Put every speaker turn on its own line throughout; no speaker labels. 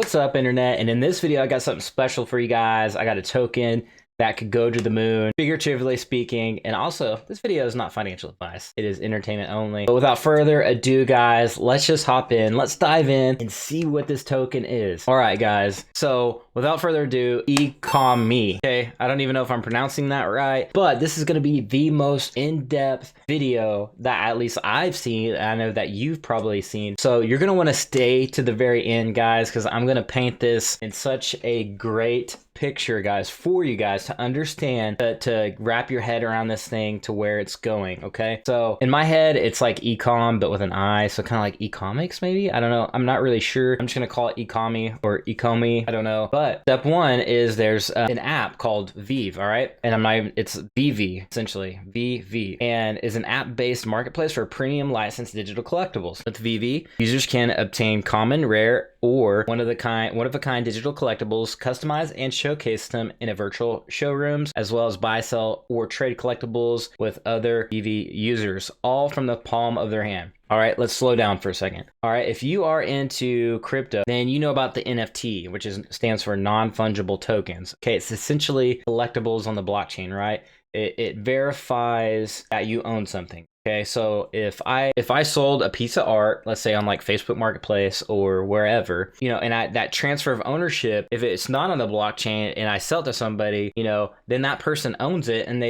What's up, internet? And in this video I got something special for you guys. I got a token that could go to the moon, figuratively speaking. And also, this video is not financial advice. It is entertainment only. But without further ado, guys, let's just hop in. Let's dive in and see what this token is. All right, guys. So without further ado, Ecomi. Okay, I don't even know if I'm pronouncing that right, but this is going to be the most in-depth video that at least I've seen. I know that you've probably seen. So you're going to want to stay to the very end, guys, because I'm going to paint this in such a great picture, guys, for you guys to understand, to wrap your head around this thing to where it's going. Okay, so in my head it's like ecom but with an I, so kind of like economics maybe. I don't know, I'm not really sure. I'm just gonna call it Ecomi or Ecomi, I don't know. But step one is there's an app called VeVe. All right, and I'm not even, it's VeVe, essentially VeVe, and is an app-based marketplace for premium licensed digital collectibles. With VeVe, users can obtain common, rare, or one of a kind digital collectibles, customize and showcase them in a virtual showrooms, as well as buy, sell, or trade collectibles with other VeVe users, all from the palm of their hand. All right, let's slow down for a second. All right, if you are into crypto, then you know about the NFT, which stands for non-fungible tokens. Okay, it's essentially collectibles on the blockchain, right? It verifies that you own something. Okay, so if I sold a piece of art, let's say on like Facebook Marketplace or wherever, you know, and that transfer of ownership, if it's not on the blockchain and I sell it to somebody, you know, then that person owns it, and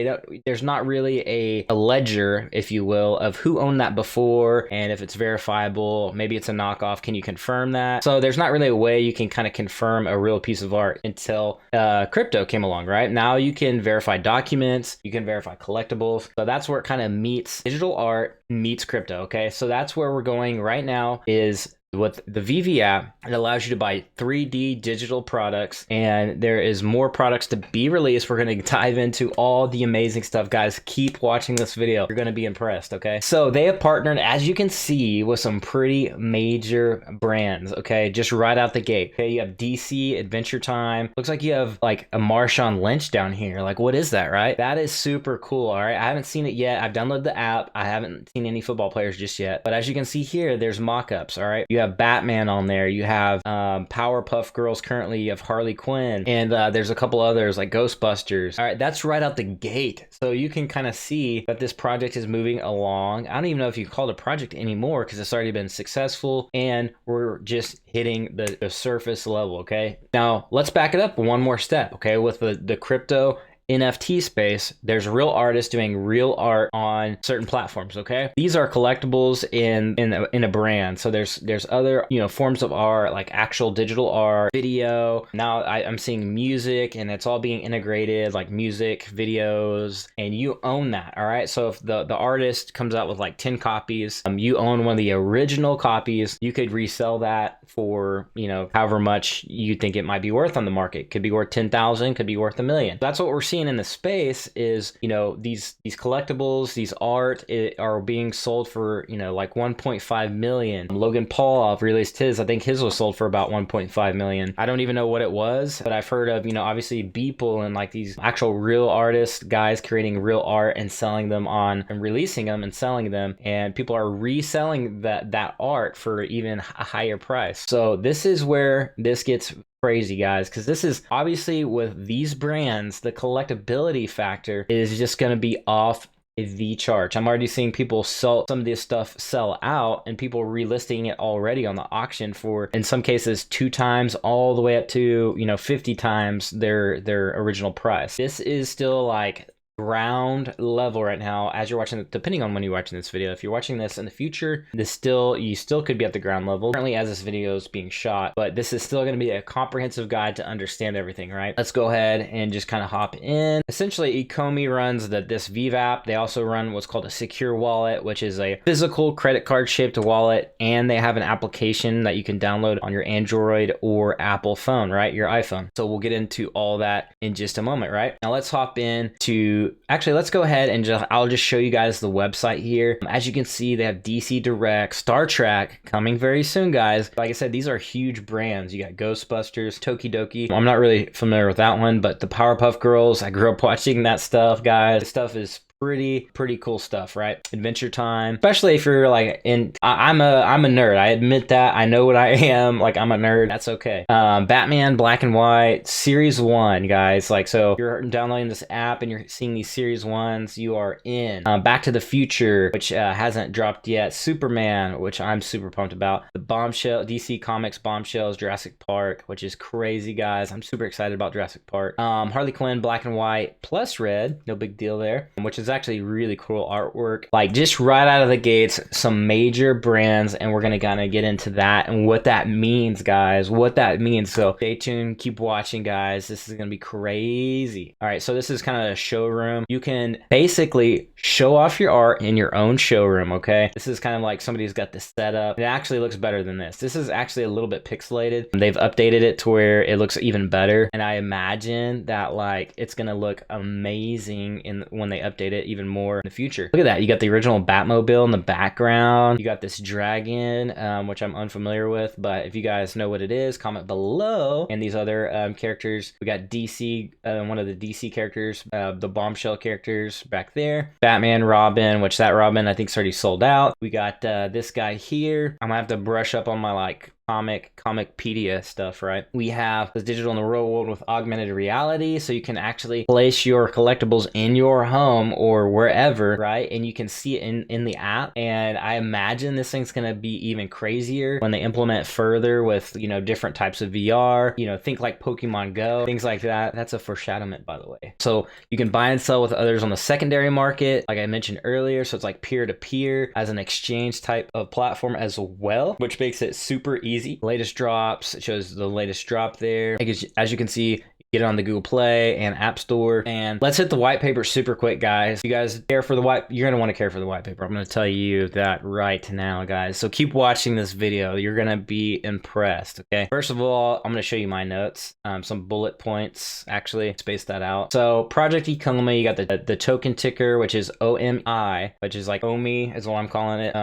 there's not really a ledger, if you will, of who owned that before, and if it's verifiable, maybe it's a knockoff, can you confirm that? So there's not really a way you can kind of confirm a real piece of art until crypto came along, right? Now you can verify documents, you can verify collectibles. So that's where it kind of meets digital art meets crypto. Okay, so that's where we're going right now, is with the VeVe app. It allows you to buy 3D digital products, and there is more products to be released. We're going to dive into all the amazing stuff, guys. Keep watching this video, you're going to be impressed. Okay, so they have partnered, as you can see, with some pretty major brands. Okay, just right out the gate. Okay, you have DC Adventure Time. Looks like you have like a Marshawn Lynch down here. Like, what is that, right? That is super cool. All right, I haven't seen it yet. I've downloaded the app. I haven't seen any football players just yet, but as you can see here, there's mock-ups. All right, you have Batman on there, you have Powerpuff Girls currently, you have Harley Quinn, and there's a couple others like Ghostbusters. All right, that's right out the gate, so you can kind of see that this project is moving along. I don't even know if you call it a project anymore, because it's already been successful and we're just hitting the surface level. Okay, now let's back it up one more step. Okay, with the crypto NFT space, there's real artists doing real art on certain platforms. Okay, these are collectibles in a brand. So there's other, you know, forms of art, like actual digital art, video. Now I'm seeing music, and it's all being integrated, like music, videos, and you own that. All right, so if the artist comes out with like 10 copies, you own one of the original copies. You could resell that for, you know, however much you think it might be worth on the market. Could be worth 10,000, could be worth $1 million. That's what we're seeing in the space, is, you know, these collectibles, these art are being sold for, you know, like 1.5 million. Logan Paul released his, I think his was sold for about 1.5 million. I don't even know what it was, but I've heard of, you know, obviously Beeple and like these actual real artists, guys creating real art and selling them on, and releasing them and selling them, and people are reselling that art for even a higher price. So this is where this gets crazy, guys, because this is obviously, with these brands, the collectability factor is just going to be off the charts. I'm already seeing people sell some of this stuff, sell out, and people relisting it already on the auction for, in some cases, 2 times all the way up to, you know, 50 times their original price. This is still like ground level right now as you're watching, depending on when you're watching this video. If you're watching this in the future, you still could be at the ground level currently as this video is being shot, but this is still going to be a comprehensive guide to understand everything. Right, let's go ahead and just kind of hop in. Essentially, Ecomi runs this VeVe app. They also run what's called a secure wallet, which is a physical credit card shaped wallet, and they have an application that you can download on your Android or Apple phone, right, your iPhone. So we'll get into all that in just a moment. Right, now let's hop in to, actually, let's go ahead and I'll just show you guys the website here. As you can see, they have DC Direct, Star Trek coming very soon, guys. Like I said, these are huge brands. You got Ghostbusters, Tokidoki. I'm not really familiar with that one, but the Powerpuff Girls, I grew up watching that stuff, guys. This stuff is pretty cool stuff, right? Adventure Time, especially if you're like I'm a nerd. I admit that. I know what I am. Like, I'm a nerd. That's okay. Batman Black and White Series 1, guys. Like, so if you're downloading this app and you're seeing these Series 1s, you are in. Back to the Future, which hasn't dropped yet. Superman, which I'm super pumped about. The Bombshell, DC Comics Bombshells, Jurassic Park, which is crazy, guys. I'm super excited about Jurassic Park. Harley Quinn Black and White plus red, no big deal there, which is actually really cool artwork. Like, just right out of the gates, some major brands, and we're gonna kind of get into that and what that means, guys, what that means. So stay tuned, keep watching, guys. This is gonna be crazy. All right, so this is kind of a showroom. You can basically show off your art in your own showroom, okay? This is kind of like somebody's got this set up. It actually looks better than this. This is actually a little bit pixelated. They've updated it to where it looks even better, and I imagine that like it's gonna look amazing when they update it even more in the future. Look at that. You got the original Batmobile in the background. You got this dragon, which I'm unfamiliar with, but if you guys know what it is, comment below. And these other characters, we got DC, one of the DC characters, the Bombshell characters back there. Batman, Robin, which that Robin I think is already sold out. We got this guy here. I'm gonna have to brush up on my like Comicpedia stuff, right? We have this digital in the real world with augmented reality, so you can actually place your collectibles in your home or wherever, right? And you can see it in the app. And I imagine this thing's gonna be even crazier when they implement further with, you know, different types of VR, you know, think like Pokemon Go, things like that. That's a foreshadowment, by the way. So you can buy and sell with others on the secondary market, like I mentioned earlier. So it's like peer-to-peer as an exchange type of platform as well, which makes it super easy. Latest drops, it shows the latest drop there. As you can see, get it on the Google Play and App Store. And let's hit the white paper super quick, guys. You guys care for the you're gonna want to care for the white paper. I'm gonna tell you that right now, guys. So keep watching this video. You're gonna be impressed, okay? First of all, I'm gonna show you my notes, some bullet points, actually, space that out. So Project Ecomi, you got the token ticker, which is OMI, which is like OMI is what I'm calling it,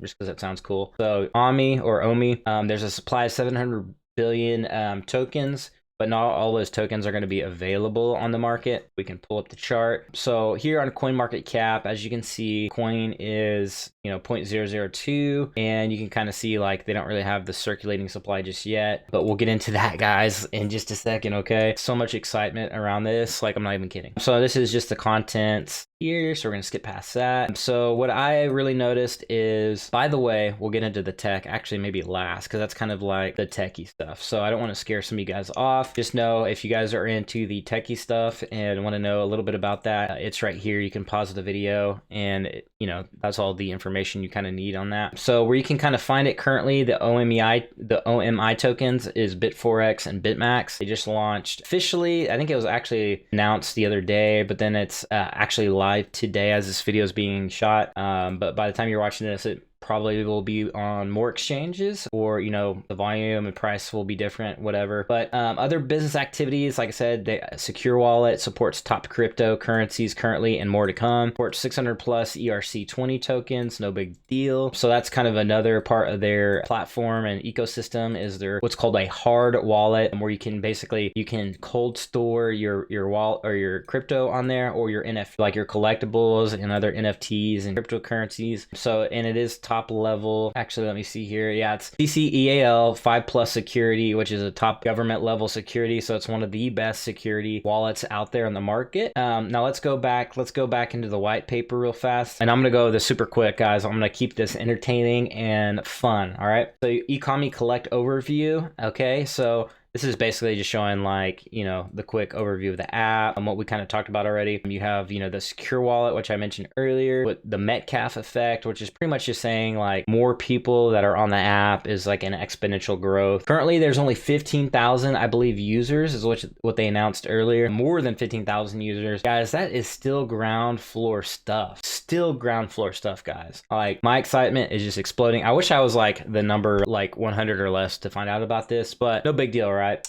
just because it sounds cool. So OMI or OMI, there's a supply of 700 billion tokens, but not all those tokens are going to be available on the market. We can pull up the chart. So here on CoinMarketCap, as you can see, coin is, you know, 0.002, and you can kind of see like they don't really have the circulating supply just yet, but we'll get into that, guys, in just a second, okay? So much excitement around this, like I'm not even kidding. So this is just the contents here, so we're gonna skip past that. So what I really noticed is, by the way, we'll get into the tech actually maybe last, because that's kind of like the techie stuff. So I don't want to scare some of you guys off. Just know if you guys are into the techie stuff and want to know a little bit about that, it's right here. You can pause the video and you know, that's all the information you kind of need on that. So where you can kind of find it currently, the OMI tokens is Bit4X and BitMax. They just launched officially. I think it was actually announced the other day, but then it's actually live today as this video is being shot. But by the time you're watching this, it probably will be on more exchanges, or you know, the volume and price will be different, whatever. But other business activities, like I said, the secure wallet supports top cryptocurrencies currently and more to come. Supports 600 plus ERC20 tokens, no big deal. So that's kind of another part of their platform and ecosystem, is their what's called a hard wallet, where you can basically cold store your wallet or your crypto on there, or your NFT, like your collectibles and other NFTs and cryptocurrencies. So, and it is top level. Actually, let me see here. Yeah, it's CCEAL 5+ security, which is a top government level security. So it's one of the best security wallets out there on the market. Now let's go back into the white paper real fast. And I'm gonna go this super quick, guys. I'm gonna keep this entertaining and fun. All right. So Ecomi Collect overview. Okay. So this is basically just showing, like, you know, the quick overview of the app and what we kind of talked about already. You have, you know, the secure wallet, which I mentioned earlier, with the Metcalf effect, which is pretty much just saying like more people that are on the app is like an exponential growth. Currently, there's only 15,000, I believe, users is what they announced earlier. More than 15,000 users. Guys, that is still ground floor stuff. Still ground floor stuff, guys. Like, my excitement is just exploding. I wish I was like the number like 100 or less to find out about this, but no big deal, right? right?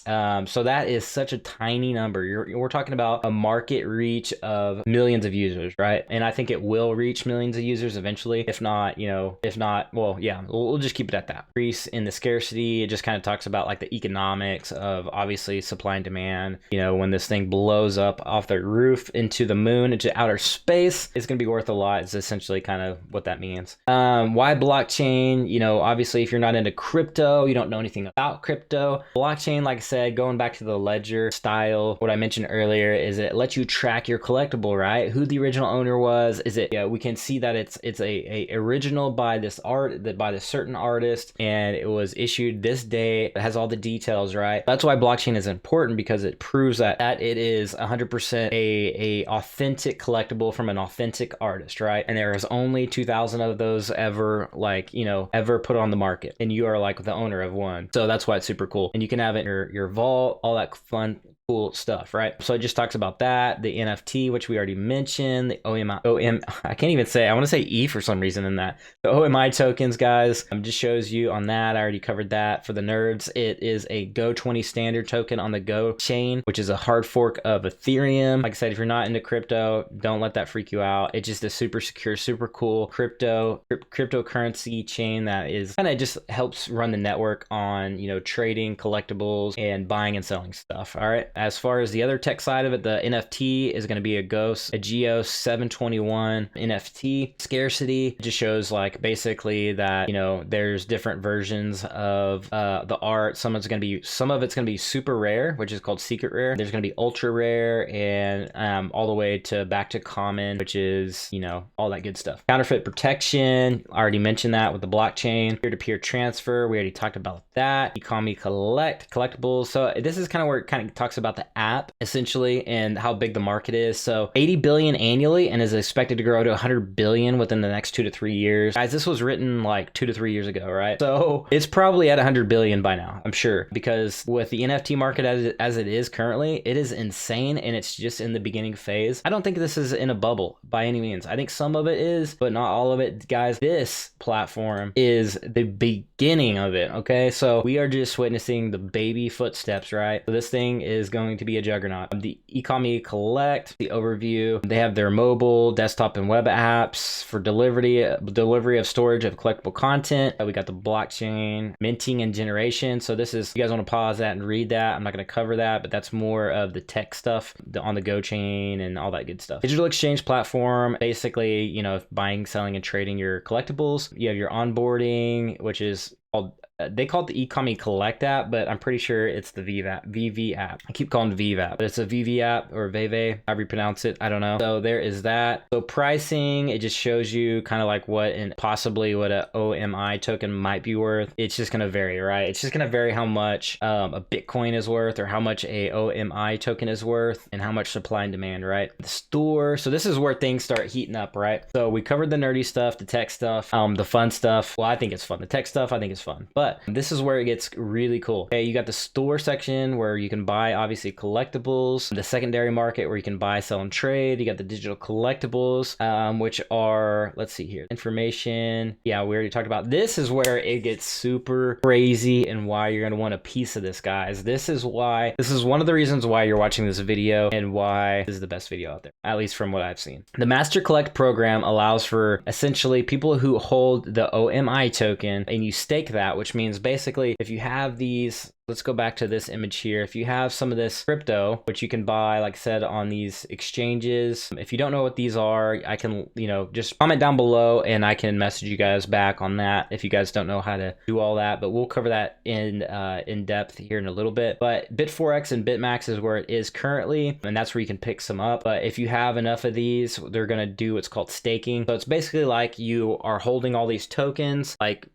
So that is such a tiny number. We're talking about a market reach of millions of users, right? And I think it will reach millions of users eventually. If not, well, yeah, we'll just keep it at that. Increase in the scarcity. It just kind of talks about like the economics of obviously supply and demand. When this thing blows up off the roof into the moon, into outer space, it's going to be worth a lot. It's essentially kind of what that means. Why blockchain? Obviously, if you're not into crypto, you don't know anything about crypto. Blockchain, like I said, going back to the ledger style, what I mentioned earlier is it lets you track your collectible, right? Who the original owner was. We can see that it's a original by this certain artist, and it was issued this day. It has all the details, right? That's why blockchain is important, because it proves that it is 100% a authentic collectible from an authentic artist, right? And there is only 2,000 of those ever put on the market, and you are like the owner of one. So that's why it's super cool. And you can have it in your vault, all that fun, cool stuff, right? So it just talks about that, the NFT, which we already mentioned, the OMI, I can't even say, I want to say E for some reason in that. The OMI tokens, guys, just shows you on that. I already covered that. For the nerds, it is a Go20 standard token on the GoChain, which is a hard fork of Ethereum. Like I said, if you're not into crypto, don't let that freak you out. It's just a super secure, super cool cryptocurrency chain that is kind of just helps run the network on, trading collectibles and buying and selling stuff. All right. As far as the other tech side of it, the NFT is going to be a Geo 721 NFT. Scarcity, it just shows like basically that, there's different versions of the art. Some of it's going to be super rare, which is called secret rare. There's going to be ultra rare, and all the way to back to common, which is, all that good stuff. Counterfeit protection, I already mentioned that with the blockchain. Peer-to-peer transfer, we already talked about that. Ecomi collectibles. So this is kind of where it kind of talks about the app essentially and how big the market is. So 80 billion annually, and is expected to grow to 100 billion within the next 2 to 3 years. Guys, this was written like 2 to 3 years ago, right? So it's probably at 100 billion by now, I'm sure, because with the NFT market as it is currently, it is insane, and it's just in the beginning phase. I don't think this is in a bubble by any means. I think some of it is, but not all of it, guys. This platform is the beginning of it, okay? So we are just witnessing the baby footsteps, right? So this thing is going to be a juggernaut. The Ecomi Collect, the overview, they have their mobile, desktop, and web apps for delivery of storage of collectible content. We got the blockchain, minting and generation. So this is, you guys want to pause that and read that. I'm not going to cover that, but that's more of the tech stuff on the GoChain and all that good stuff. Digital exchange platform, basically, buying, selling, and trading your collectibles. You have your onboarding, which is called, they call it the Ecomi Collect app, but I'm pretty sure it's the VeVe App. I keep calling it VeVe App, but it's a VeVe App, or VeVe, however you pronounce it. I don't know. So there is that. So pricing, it just shows you kind of like what possibly what a OMI token might be worth. It's just going to vary, right? It's just going to vary how much a Bitcoin is worth, or how much a OMI token is worth, and how much supply and demand, right? The store. So this is where things start heating up, right? So we covered the nerdy stuff, the tech stuff, the fun stuff. Well, I think it's fun. The tech stuff, I think is fun, but this is where it gets really cool. Okay, you got the store section where you can buy obviously collectibles, the secondary market where you can buy, sell, and trade. You got the digital collectibles, which are, let's see here, information. Yeah, we already talked about. This is where it gets super crazy, and why you're going to want a piece of this, guys. This is one of the reasons why you're watching this video, and why this is the best video out there, at least from what I've seen. The Master Collect program allows for essentially people who hold the OMI token, and you stake that, which means basically if you have these, let's go back to this image here. If you have some of this crypto, which you can buy, like I said, on these exchanges. If you don't know what these are, I can, just comment down below and I can message you guys back on that if you guys don't know how to do all that. But we'll cover that in depth here in a little bit. But Bit4X and BitMax is where it is currently, and that's where you can pick some up. But if you have enough of these, they're going to do what's called staking. So it's basically like you are holding all these tokens, like,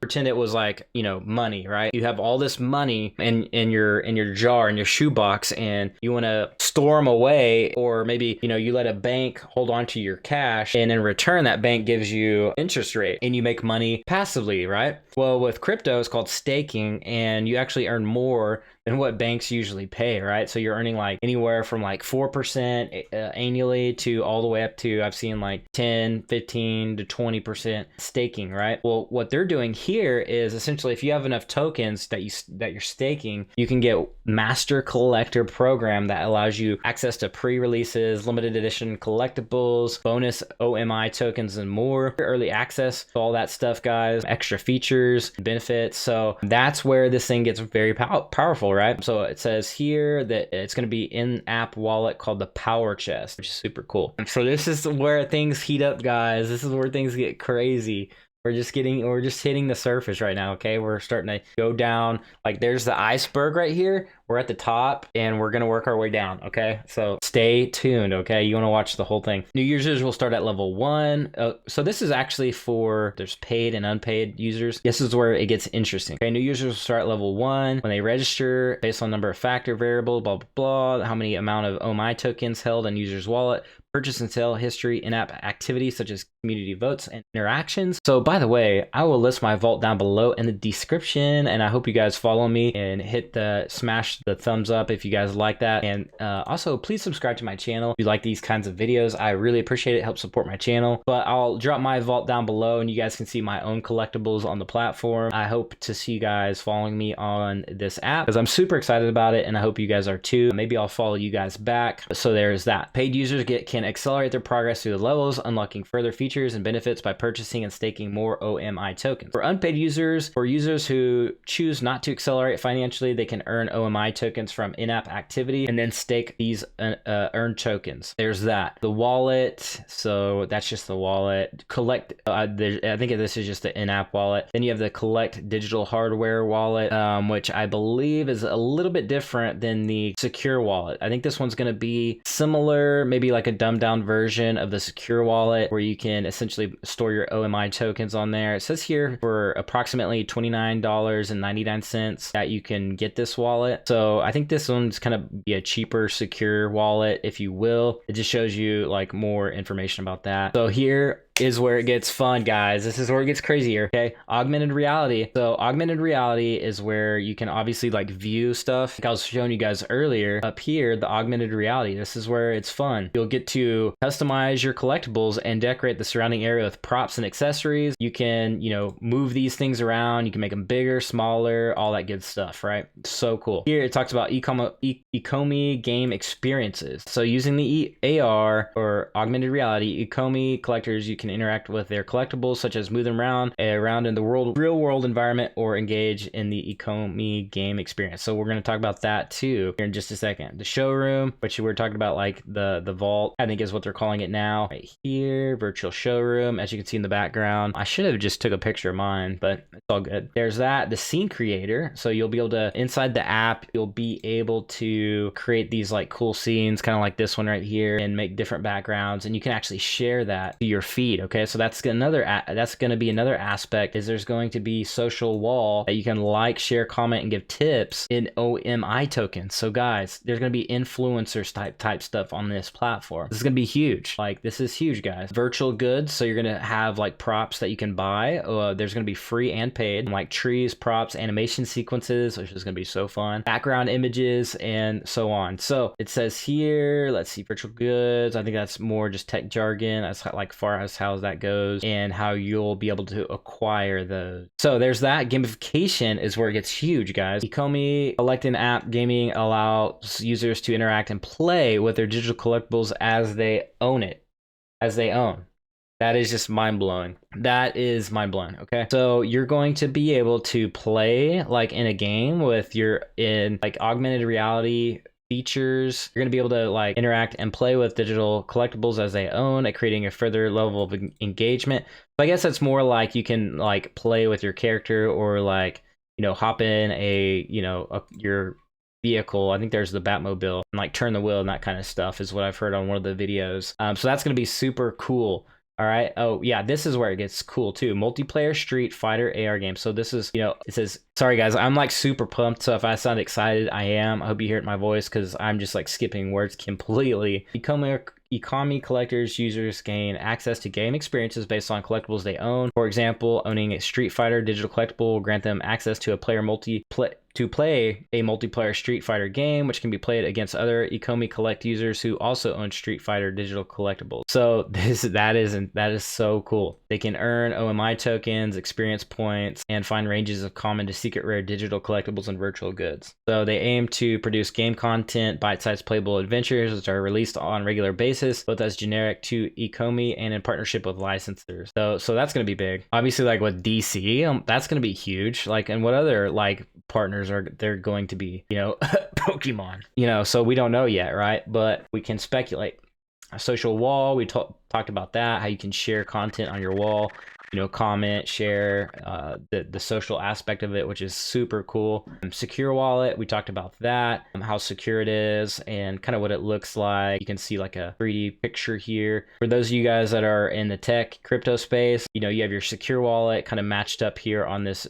pretend it was like, money, right? You have all this money in your jar, in your shoebox, and you want to store them away, or maybe, you know, you let a bank hold on to your cash, and in return, that bank gives you interest rate and you make money passively, right? Well, with crypto, it's called staking, and you actually earn more than what banks usually pay, right? So you're earning like anywhere from like 4% annually to all the way up to, I've seen like 10, 15 to 20% staking, right? Well, what they're doing here is essentially, if you have enough tokens that you're staking, you can get master collector program that allows you access to pre-releases, limited edition collectibles, bonus OMI tokens, and more. Early access to all that stuff, guys, extra features, benefits. So that's where this thing gets very powerful, right? So it says here that it's going to be in-app wallet called the Power Chest, which is super cool. So this is where things heat up, guys. This is where things get crazy. We're just hitting the surface right now, okay? We're starting to go down. Like, there's the iceberg right here. We're at the top, and we're gonna work our way down, okay? So stay tuned, okay? You wanna watch the whole thing. New users will start at level 1. So this is actually for, there's paid and unpaid users. This is where it gets interesting. Okay, new users will start at level 1 when they register based on number of factor variable, blah, blah, blah, how many amount of OMI tokens held in user's wallet, purchase and sale history, in-app activities such as community votes and interactions. So by the way, I will list my vault down below in the description, and I hope you guys follow me and smash the thumbs up if you guys like that. And also, please subscribe to my channel if you like these kinds of videos. I really appreciate it. Help support my channel. But I'll drop my vault down below, and you guys can see my own collectibles on the platform. I hope to see you guys following me on this app because I'm super excited about it, and I hope you guys are too. Maybe I'll follow you guys back. So there's that. Paid users can accelerate their progress through the levels, unlocking further features and benefits by purchasing and staking more OMI tokens. For unpaid users, or users who choose not to accelerate financially, they can earn OMI tokens from in-app activity and then stake these earned tokens. There's that. The wallet, so that's just the wallet. Collect, I think this is just the in-app wallet. Then you have the collect digital hardware wallet, which I believe is a little bit different than the secure wallet. I think this one's going to be similar, maybe like a dumbed down version of the secure wallet, where you can essentially store your OMI tokens on there. It says here for approximately $29.99 that you can get this wallet. So I think this one's kind of be a cheaper secure wallet, if you will. It just shows you like more information about that. So here is where it gets fun, guys. This is where it gets crazier, okay? Augmented reality. So augmented reality is where you can obviously like view stuff. Like I was showing you guys earlier, up here, the augmented reality. This is where it's fun. You'll get to customize your collectibles and decorate the surrounding area with props and accessories. You can, you know, move these things around. You can make them bigger, smaller, all that good stuff, right? So cool. Here it talks about Ecomi game experiences. So using the AR or augmented reality, Ecomi collectors, you can interact with their collectibles, such as move them around in the real world environment, or engage in the Ecomi game experience. So we're going to talk about that too here in just a second. The showroom, which we're talking about, like the vault, I think is what they're calling it now. Right here, virtual showroom, as you can see in the background. I should have just took a picture of mine, but it's all good. There's that. The scene creator. So you'll be able to, inside the app, you'll be able to create these like cool scenes, kind of like this one right here, and make different backgrounds, and you can actually share that to your feed. Okay, so that's going to be another aspect, is there's going to be social wall that you can like, share, comment, and give tips in OMI tokens. So guys, there's going to be influencers type stuff on this platform. This is going to be huge. Like, this is huge, guys. Virtual goods. So you're going to have like props that you can buy. There's going to be free and paid, like trees, props, animation sequences, which is going to be so fun, background images, and so on. So it says here, let's see, virtual goods. I think that's more just tech jargon. That's like far as how that goes and how you'll be able to acquire those. So there's that. Gamification is where it gets huge, guys. Ecomi Collect and app gaming allows users to interact and play with their digital collectibles as they own. That is just mind-blowing. That is mind-blowing, okay? So you're going to be able to play like in a game with in like augmented reality features. You're going to be able to like interact and play with digital collectibles as they own, at creating a further level of engagement. So I guess that's more like you can like play with your character, or like, you know, hop in your vehicle. I think there's the Batmobile, and like turn the wheel and that kind of stuff is what I've heard on one of the videos. So that's going to be super cool. All right. Oh, yeah. This is where it gets cool too. Multiplayer Street Fighter AR game. So this is, it says, sorry guys, I'm like super pumped. So if I sound excited, I am. I hope you hear it in my voice because I'm just like skipping words completely. Ecomi collectors users gain access to game experiences based on collectibles they own. For example, owning a Street Fighter digital collectible will grant them access to a player to play a multiplayer Street Fighter game, which can be played against other Ecomi Collect users who also own Street Fighter digital collectibles. So that is so cool. They can earn OMI tokens, experience points, and find ranges of common to secret rare digital collectibles and virtual goods. So they aim to produce game content, bite-sized playable adventures, which are released on a regular basis, both as generic to Ecomi and in partnership with licensors. So that's going to be big. Obviously, like with DC, that's going to be huge. Like, and what other like partners are they're going to be, Pokemon, so we don't know yet, right? But we can speculate. A social wall, we talked about that, how you can share content on your wall, comment, share, the social aspect of it, which is super cool. Secure wallet, we talked about that, how secure it is and kind of what it looks like. You can see like a 3D picture here. For those of you guys that are in the tech crypto space, you have your secure wallet kind of matched up here on this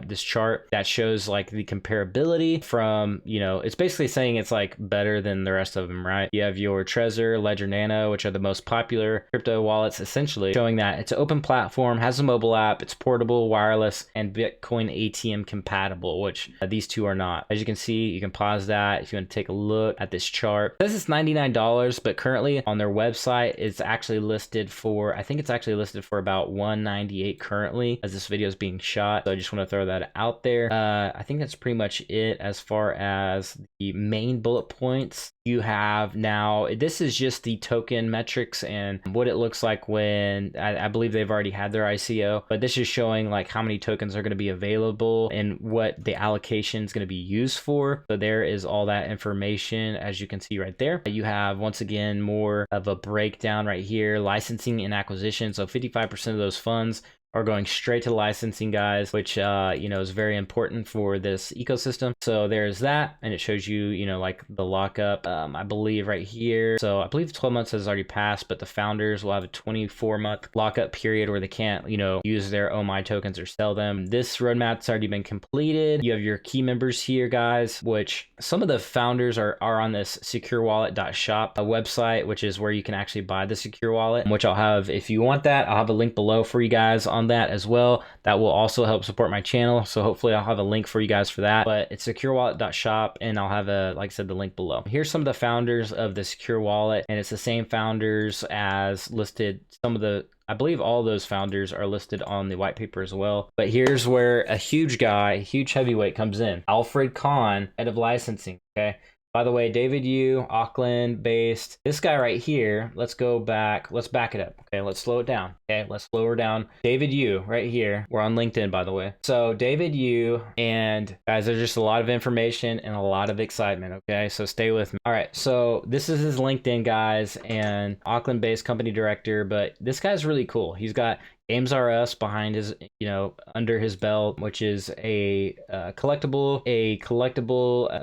this chart that shows like the comparability from, it's basically saying it's like better than the rest of them, right? You have your Trezor, Ledger Nano, which are the most popular crypto wallets, essentially showing that it's an open platform, has a mobile app, it's portable, wireless, and Bitcoin ATM compatible, which these two are not. As you can see, you can pause that if you want to take a look at this chart. It says it's $99, but currently on their website, it's actually listed for, I think it's actually listed for about $198 currently as this video is being shot. So I just want to throw that out there. I think that's pretty much it as far as the main bullet points. You have now, this is just the token metrics and what it looks like when, I believe they've already had their ICO, but this is showing like how many tokens are going to be available and what the allocation is going to be used for. So there is all that information, as you can see right there. You have, once again, more of a breakdown right here, licensing and acquisition. So 55% of those funds are going straight to licensing, guys, which is very important for this ecosystem. So there's that, and it shows you like the lockup, I believe right here. So I believe 12 months has already passed, but the founders will have a 24-month lockup period where they can't use their OMI tokens or sell them. This roadmap's already been completed. You have your key members here, guys, which some of the founders are on this securewallet.shop website, which is where you can actually buy the secure wallet, which I'll have, if you want that, I'll have a link below for you guys on that as well. That will also help support my channel, so hopefully I'll have a link for you guys for that. But it's securewallet.shop, and I'll have like I said, the link below. Here's some of the founders of the secure wallet, and it's the same founders as listed. I believe all those founders are listed on the white paper as well. But here's where a huge heavyweight comes in. Alfred Kahn, head of licensing. Okay. By the way, David Yu, Auckland based. This guy right here, let's go back. Let's back it up. Okay, let's slow it down. Okay, let's slow her down. David Yu right here. We're on LinkedIn, by the way. So David Yu, and guys, there's just a lot of information and a lot of excitement. Okay, so stay with me. All right, so this is his LinkedIn, guys, and Auckland based company director, but this guy's really cool. He's got Games R Us behind his, under his belt, which is a collectible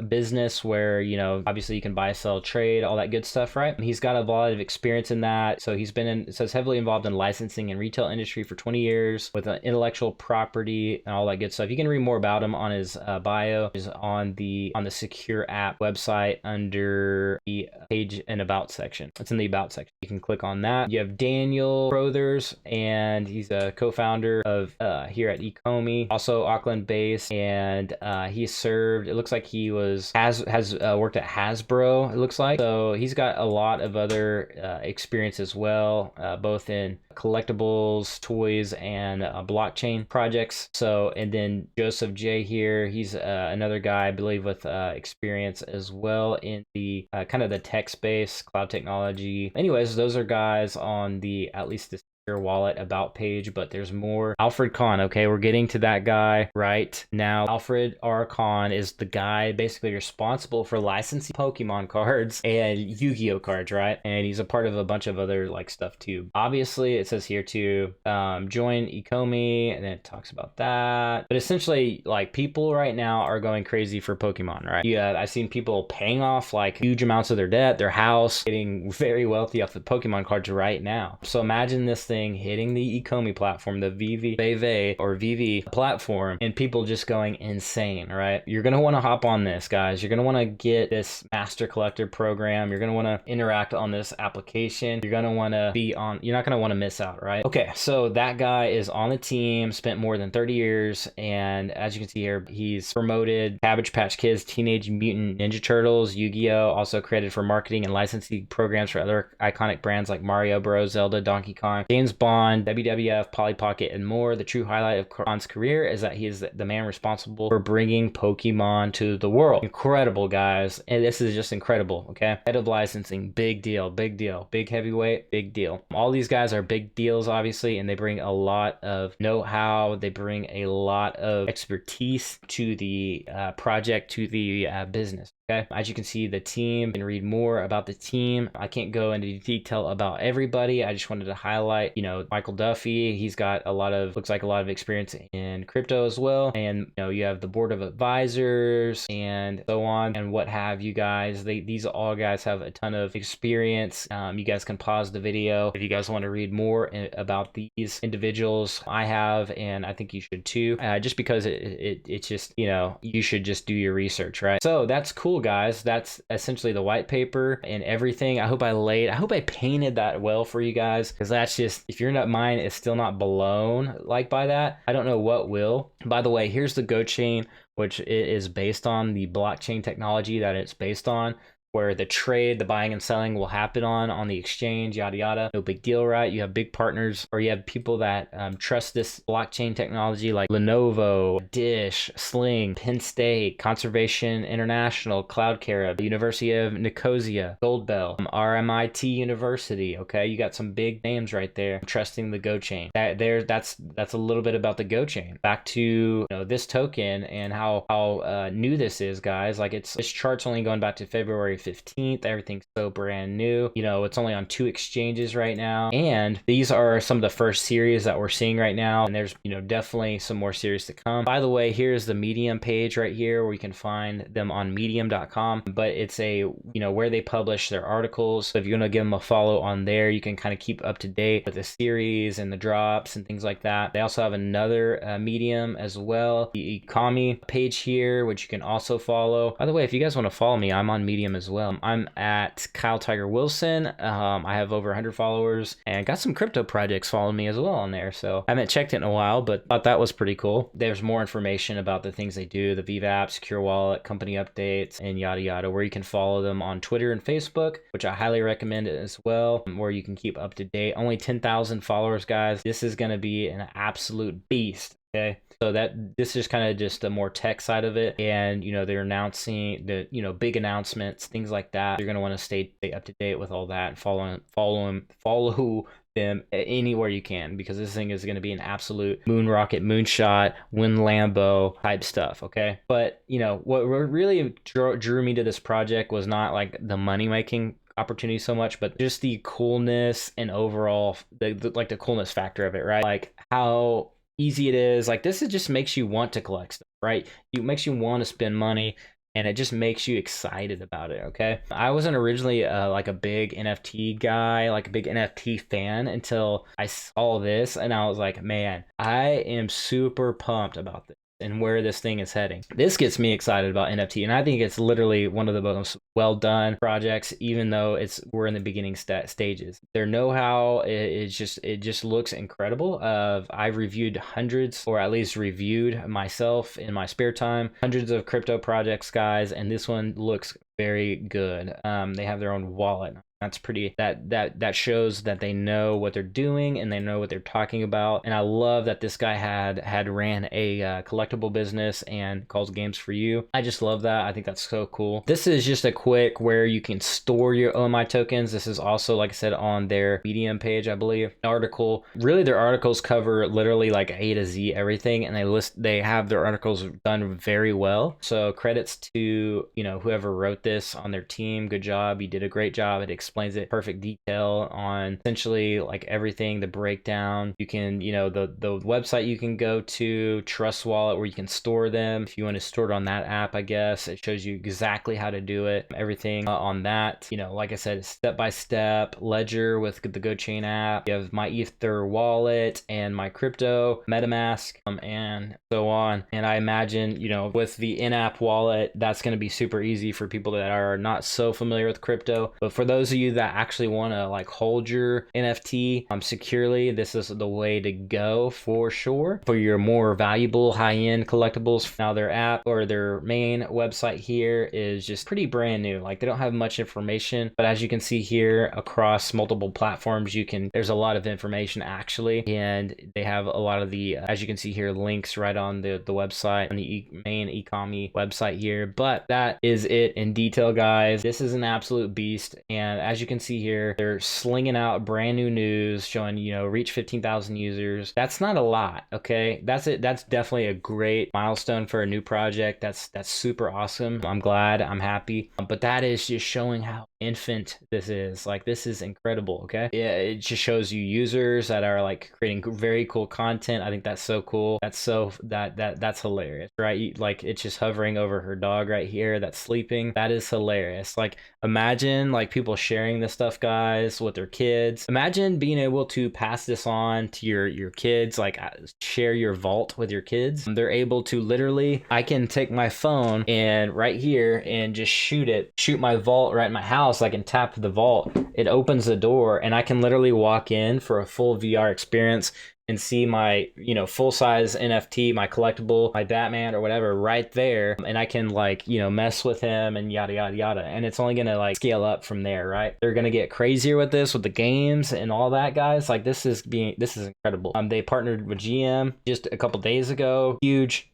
business where, obviously you can buy, sell, trade, all that good stuff, right? And he's got a lot of experience in that. So he's been it says heavily involved in licensing and retail industry for 20 years with intellectual property and all that good stuff. You can read more about him on his bio, is on the Secure App website under the page and about section. It's in the about section. You can click on that. You have Daniel Crothers, and he's a co-founder of here at Ecomi, also Auckland based, and he served, it looks like he has worked at Hasbro, it looks like. So he's got a lot of other experience as well, both in collectibles, toys, and blockchain projects. So, and then Joseph J here, he's another guy, I believe, with experience as well in the kind of the tech space, cloud technology. Anyways, those are guys on the, at least this your wallet about page, but there's more. Alfred Kahn, okay, we're getting to that guy right now. Alfred R. Kahn is the guy basically responsible for licensing Pokemon cards and Yu-Gi-Oh cards, right? And he's a part of a bunch of other like stuff too. Obviously, it says here to join Ecomi, and then it talks about that. But essentially, like, people right now are going crazy for Pokemon, right? Yeah, I've seen people paying off like huge amounts of their debt, their house, getting very wealthy off the Pokemon cards right now. So imagine this thing hitting the Ecomi platform, the VeVe or VeVe platform, and people just going insane, right? You're going to want to hop on this, guys. You're going to want to get this master collector program. You're going to want to interact on this application. You're going to want to be on, you're not going to want to miss out, right? Okay, so that guy is on the team, spent more than 30 years, and as you can see here, he's promoted Cabbage Patch Kids, Teenage Mutant Ninja Turtles, Yu-Gi-Oh! Also credited for marketing and licensing programs for other iconic brands like Mario Bros, Zelda, Donkey Kong, James Bond, WWF, Polly Pocket, and more. The true highlight of Khan's career is that he is the man responsible for bringing Pokemon to the world. Incredible, guys. And this is just incredible, okay? Head of licensing, big deal, big deal. Big heavyweight, big deal. All these guys are big deals, obviously, and they bring a lot of know-how. They bring a lot of expertise to the project, to the business. Okay, as you can see, the team, you can read more about the team. I can't go into detail about everybody. I just wanted to highlight, you know, Michael Duffy. He's got a lot of, looks like a lot of experience in crypto as well. And, you know, you have the board of advisors and so on and what have you guys. These all guys have a ton of experience. You guys can pause the video if you guys want to read more about these individuals. I have, and I think you should too, just because it's just, you know, you should just do your research, right? So that's cool, guys. That's essentially the white paper and everything. I hope I painted that well for you guys, because that's just, if your mind is still not blown like by that, I don't know what will. By the way, here's the GoChain, which is based on the blockchain technology that it's based on, where the trade, the buying and selling will happen on the exchange, yada yada. No big deal, right? You have big partners, or you have people that trust this blockchain technology, like Lenovo, Dish, Sling, Penn State, Conservation International, CloudCare, the University of Nicosia, Goldbell, RMIT University. Okay, you got some big names right there trusting the GoChain. That's a little bit about the GoChain. Back to, you know, this token and how new this is, guys. Like, this chart's only going back to February 15th. Everything's so brand new. You know, it's only on 2 exchanges right now, and these are some of the first series that we're seeing right now, and there's, you know, definitely some more series to come. By the way, here's the Medium page right here, where you can find them on medium.com, but it's a, you know, where they publish their articles. So if you want to give them a follow on there, you can kind of keep up to date with the series and the drops and things like that. They also have another Medium as well, the Ecomi page here, which you can also follow. By the way, if you guys want to follow me, I'm on Medium as well. I'm at Kyle Tiger Wilson. I have over 100 followers and got some crypto projects following me as well on there. So I haven't checked it in a while, but thought that was pretty cool. There's more information about the things they do, the VeVe App, secure wallet, company updates, and yada yada, where you can follow them on Twitter and Facebook, which I highly recommend it as well, where you can keep up to date. Only 10,000 followers, guys. This is going to be an absolute beast. Okay, so this is kind of just the more tech side of it, and, you know, they're announcing the, you know, big announcements, things like that. You're going to want to stay up to date with all that and follow them anywhere you can, because this thing is going to be an absolute moon rocket, moonshot, win Lambo type stuff. Okay, but, you know, what really drew me to this project was not like the money making opportunity so much, but just the coolness and overall the coolness factor of it, right? Like how easy it is. Like, this just makes you want to collect stuff, right? It makes you want to spend money, and it just makes you excited about it. Okay, I wasn't originally like a big NFT guy, like a big NFT fan, until I saw this, and I was like, man, I am super pumped about this and where this thing is heading. This gets me excited about NFT, and I think it's literally one of the most well done projects, even though we're in the beginning stages. Their know-how, it just looks incredible. I've reviewed hundreds, or at least reviewed myself in my spare time, hundreds of crypto projects, guys, and this one looks very good. They have their own wallet. That's pretty, that shows that they know what they're doing and they know what they're talking about. And I love that this guy had ran a collectible business and calls games for you. I just love that. I think that's so cool. This is just a quick where you can store your OMI tokens. This is also, like I said, on their Medium page, I believe. Article, really their articles cover literally like A to Z everything, and they have their articles done very well. So credits to, you know, whoever wrote this on their team. Good job. You did a great job at explaining explains it perfect detail on essentially like everything, the breakdown. You can, you know, the website you can go to, Trust Wallet, where you can store them. If you want to store it on that app, I guess it shows you exactly how to do it. Everything on that, you know, like I said, step by step. Ledger with the GoChain app. You have my Ether wallet and my crypto, MetaMask, and so on. And I imagine, you know, with the in-app wallet, that's going to be super easy for people that are not so familiar with crypto. But for those of you that actually want to like hold your NFT securely, this is the way to go for sure. For your more valuable high-end collectibles, now their app or their main website here is just pretty brand new. Like they don't have much information, but as you can see here across multiple platforms, there's a lot of information actually, and they have a lot of the, as you can see here, links right on the website, on the main Ecomi website here. But that is it in detail, guys. This is an absolute beast, and as you can see here, they're slinging out brand new news showing, you know, reach 15,000 users. That's not a lot, okay? That's it. That's definitely a great milestone for a new project. That's super awesome. I'm glad, I'm happy, but that is just showing how infant this is. Like, this is incredible. Okay, yeah, it just shows you users that are like creating very cool content. I think that's so cool. That's hilarious, right? Like, it's just hovering over her dog right here that's sleeping. That is hilarious. Like, imagine like people sharing this stuff, guys, with their kids. Imagine being able to pass this on to your kids, like share your vault with your kids. They're able to literally, I can take my phone and right here and just shoot my vault right in my house. I can tap the vault, it opens the door, and I can literally walk in for a full VR experience and see my, you know, full-size NFT, my collectible, my Batman or whatever right there, and I can like, you know, mess with him and yada yada yada, and it's only gonna like scale up from there, right? They're gonna get crazier with this, with the games and all that, guys. Like, this is incredible. They partnered with GM just a couple days ago. Huge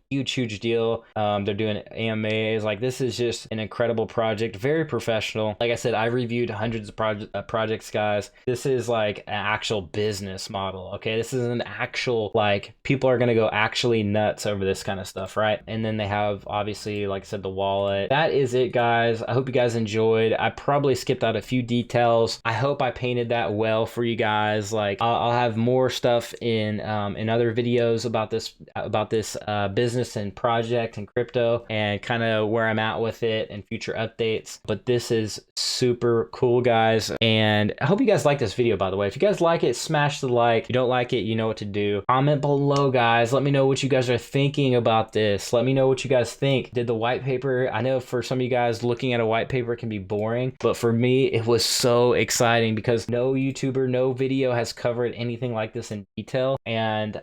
deal. They're doing AMAs. Like, this is just an incredible project, very professional. Like I said, I reviewed hundreds of projects, guys. This is like an actual business model, okay? This is an actual, like, people are gonna go actually nuts over this kind of stuff, right? And then they have, obviously, like I said, the wallet. That is it, guys. I hope you guys enjoyed. I probably skipped out a few details. I hope I painted that well for you guys. Like, I'll have more stuff in other videos about this business and project and crypto, and kind of where I'm at with it and future updates. But this is super cool, guys, and I hope you guys like this video. By the way, if you guys like it, smash the like. If you don't like it, you know what to do. Comment below, guys. Let me know what you guys are thinking about this. Let me know what you guys think. Did the white paper, I know for some of you guys, looking at a white paper can be boring, but for me it was so exciting because no YouTuber, no video has covered anything like this in detail. And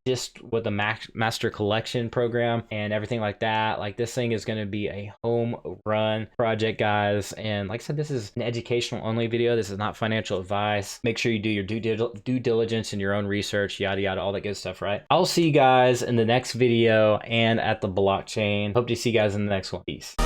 just with the master collection program and everything like that, like, this thing is going to be a home run project, guys. And like I said, this is an educational only video. This is not financial advice. Make sure you do your due diligence and your own research, yada yada, all that good stuff, right? I'll see you guys in the next video and at the blockchain. Hope to see you guys in the next one. Peace.